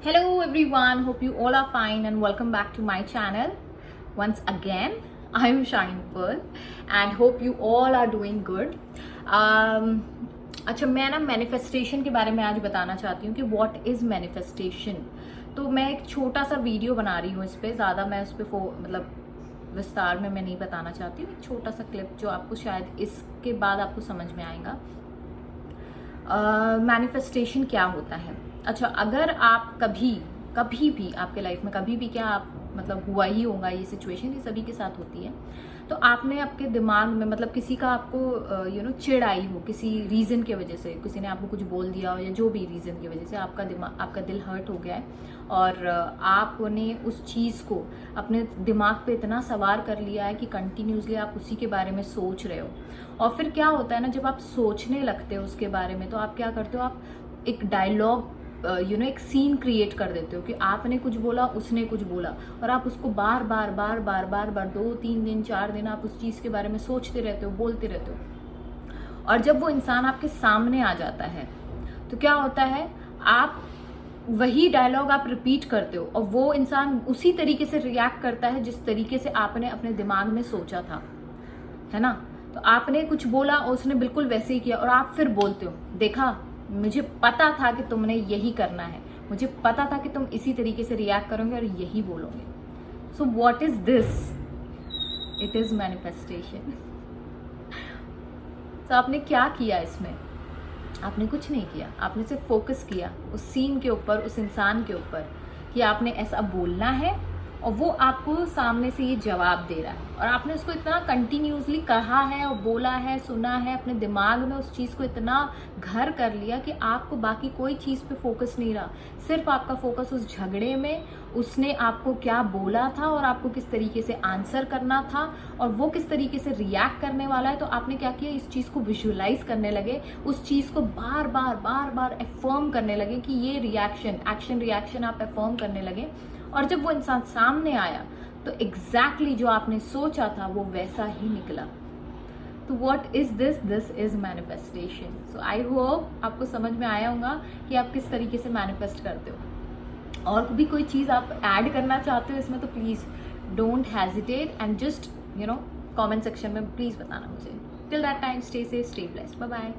Hello everyone, hope you all are fine and welcome back to my channel. Once again, I am Shine Pearl and hope you all are doing good. अच्छा, मैं ना manifestation के बारे में आज बताना चाहती हूँ कि व्हाट इज़ मैनिफेस्टेशन। तो मैं एक छोटा सा वीडियो बना रही हूँ इस पर, ज़्यादा मैं उस पर मतलब विस्तार में मैं नहीं बताना चाहती हूँ। एक छोटा सा क्लिप जो आपको शायद इसके बाद आपको समझ में आएगा मैनिफेस्टेशन क्या होता है। अच्छा, अगर आप कभी भी आपके लाइफ में कभी भी क्या आप मतलब हुआ ही होगा ये सिचुएशन, ये सभी के साथ होती है। तो आपने आपके दिमाग में मतलब किसी का आपको चिढ़ आई हो किसी रीज़न की वजह से, किसी ने आपको कुछ बोल दिया हो या जो भी रीज़न की वजह से आपका दिल हर्ट हो गया है और आपने उस चीज़ को अपने दिमाग पे इतना सवार कर लिया है कि कंटिन्यूसली आप उसी के बारे में सोच रहे हो। और फिर क्या होता है ना, जब आप सोचने लगते हो उसके बारे में तो आप क्या करते हो, आप एक डायलॉग एक सीन क्रिएट कर देते हो कि आपने कुछ बोला, उसने कुछ बोला, और आप उसको बार बार 2-3 दिन 4 दिन आप उस चीज़ के बारे में सोचते रहते हो, बोलते रहते हो। और जब वो इंसान आपके सामने आ जाता है तो क्या होता है, आप वही डायलॉग आप रिपीट करते हो और वो इंसान उसी तरीके से रिएक्ट करता है जिस तरीके से आपने अपने दिमाग में सोचा था, है ना। तो आपने कुछ बोला और उसने बिल्कुल वैसे ही किया और आप फिर बोलते हो, देखा मुझे पता था कि तुमने यही करना है, मुझे पता था कि तुम इसी तरीके से रिएक्ट करोगे और यही बोलोगे। So what is this? It is manifestation. तो आपने क्या किया इसमें? आपने कुछ नहीं किया, आपने सिर्फ फोकस किया उस सीन के ऊपर, उस इंसान के ऊपर कि आपने ऐसा बोलना है और वो आपको सामने से ये जवाब दे रहा है। और आपने उसको इतना कंटिन्यूसली कहा है और बोला है, सुना है, अपने दिमाग में उस चीज़ को इतना घर कर लिया कि आपको बाकी कोई चीज़ पे फोकस नहीं रहा। सिर्फ आपका फोकस उस झगड़े में, उसने आपको क्या बोला था और आपको किस तरीके से आंसर करना था और वो किस तरीके से रिएक्ट करने वाला है। तो आपने क्या किया, इस चीज़ को विजुअलाइज करने लगे, उस चीज़ को बार बार एफर्म करने लगे कि ये एक्शन रिएक्शन आप एफर्म करने लगे। और जब वो इंसान सामने आया तो एग्जैक्टली जो आपने सोचा था वो वैसा ही निकला। तो what is this? This is manifestation. So I hope आपको समझ में आया होगा कि आप किस तरीके से मैनिफेस्ट करते हो। और भी कोई चीज़ आप ऐड करना चाहते हो इसमें तो please don't hesitate and just comment section में प्लीज़ बताना मुझे। Till that time, stay safe, stay blessed, bye bye.